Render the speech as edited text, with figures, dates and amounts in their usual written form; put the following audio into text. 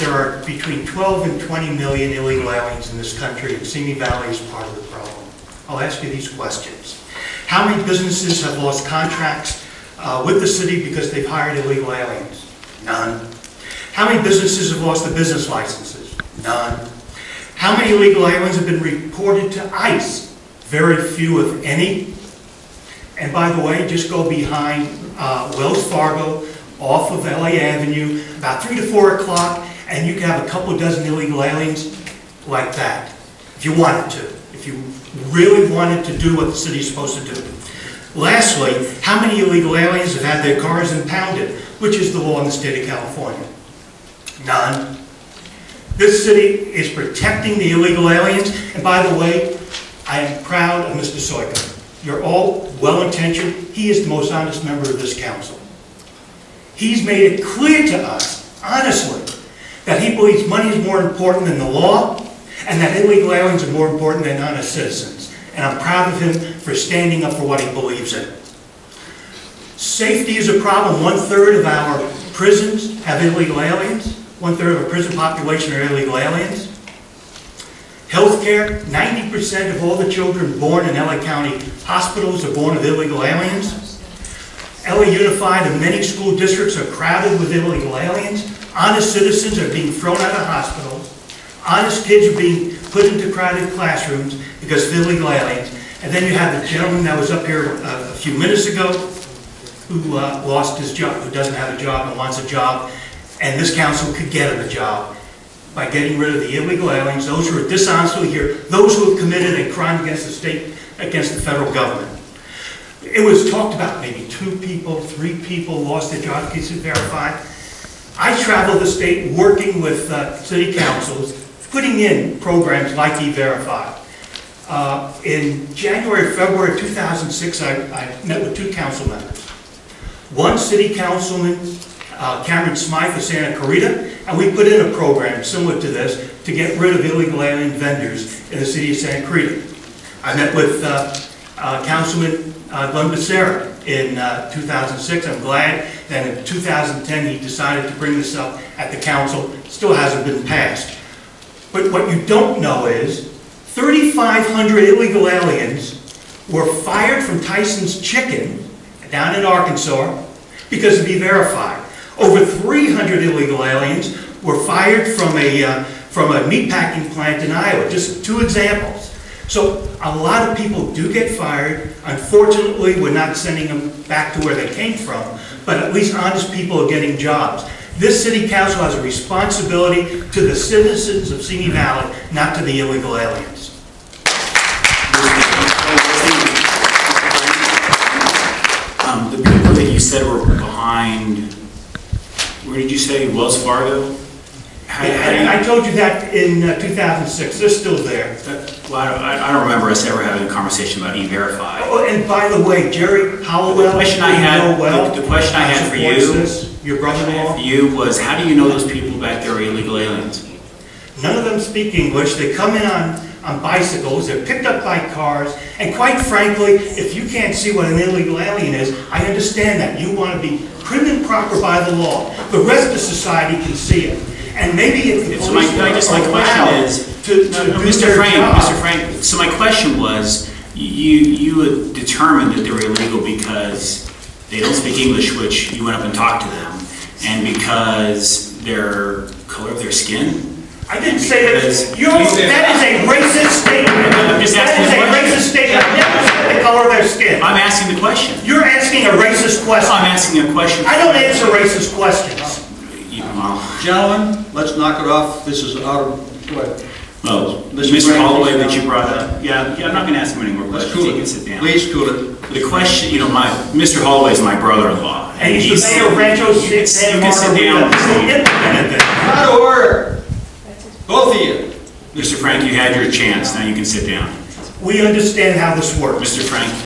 there are between 12 and 20 million illegal aliens in this country, and Simi Valley is part of the problem. I'll ask you these questions. How many businesses have lost contracts with the city because they've hired illegal aliens? None. How many businesses have lost their business licenses? None. How many illegal aliens have been reported to ICE? Very few, if any. And by the way, just go behind Wells Fargo, off of LA Avenue, about 3 to 4 o'clock, and you can have a couple dozen illegal aliens like that, if you wanted to, if you really wanted to do what the city is supposed to do. Lastly, how many illegal aliens have had their cars impounded, which is the law in the state of California? None. This city is protecting the illegal aliens, and by the way, I am proud of Mr. Soika. You're all well-intentioned. He is the most honest member of this council. He's made it clear to us, honestly, that he believes money is more important than the law, and that illegal aliens are more important than honest citizens. And I'm proud of him for standing up for what he believes in. Safety is a problem. 1/3 of our prisons have illegal aliens. 1/3 of our prison population are illegal aliens. Healthcare, 90% of all the children born in LA County hospitals are born of illegal aliens. LA Unified and many school districts are crowded with illegal aliens. Honest citizens are being thrown out of hospitals. Honest kids are being put into crowded classrooms because of illegal aliens. And then you have the gentleman that was up here a few minutes ago who lost his job, who doesn't have a job and wants a job. And this council could get him a job by getting rid of the illegal aliens, those who are dishonestly here, those who have committed a crime against the state, against the federal government. It was talked about maybe 2 people, 3 people lost their job because it's verified. I travel the state working with city councils, putting in programs like E-Verify. In January, February 2006, I met with 2 council members. One city councilman, Cameron Smythe of Santa Clarita, and we put in a program similar to this to get rid of illegal alien vendors in the city of Santa Clarita. I met with Councilman Glen Becerra in 2006. I'm glad that in 2010 he decided to bring this up at the council. Still hasn't been passed. But what you don't know is 3,500 illegal aliens were fired from Tyson's Chicken down in Arkansas because of E-Verify. Over 300 illegal aliens were fired from a meatpacking plant in Iowa. Just 2 examples. So a lot of people do get fired. Unfortunately, we're not sending them back to where they came from, but at least honest people are getting jobs. This city council has a responsibility to the citizens of Simi Valley, not to the illegal aliens. The people that you said were behind, where did you say, Wells Fargo? I told you that in 2006. They're still there. Well, I don't remember us ever having a conversation about E-Verify. Oh, and by the way, Jerry Hollowell, the question I had for you, your brother-in-law, was, how do you know those people back there are illegal aliens? None of them speak English. They come in on bicycles. They're picked up by cars. And quite frankly, if you can't see what an illegal alien is, I understand that. You want to be prim and proper by the law. The rest of society can see it. And maybe if the police are allowed Mr. Frank, so my question was, you determined that they were illegal because they don't speak English, which you went up and talked to them, and because their color of their skin? I didn't say that. That is a racist statement. I'm just asking that is a racist statement. I never said the color of their skin. I'm asking the question. You're asking a racist question. I'm asking a question. I don't answer racist questions. Gentlemen, let's knock it off. This is out of the way. Well, Mr. Holloway that you brought up, yeah, I'm not going to ask him any more questions. He can sit down. Please cool it. The question, Mr. Holloway is my brother-in-law. And he's the mayor of Rancho Santa Margarita. You can sit down. Out of order. Both of you. Mr. Frank, you had your chance. Now you can sit down. We understand how this works. Mr. Frank.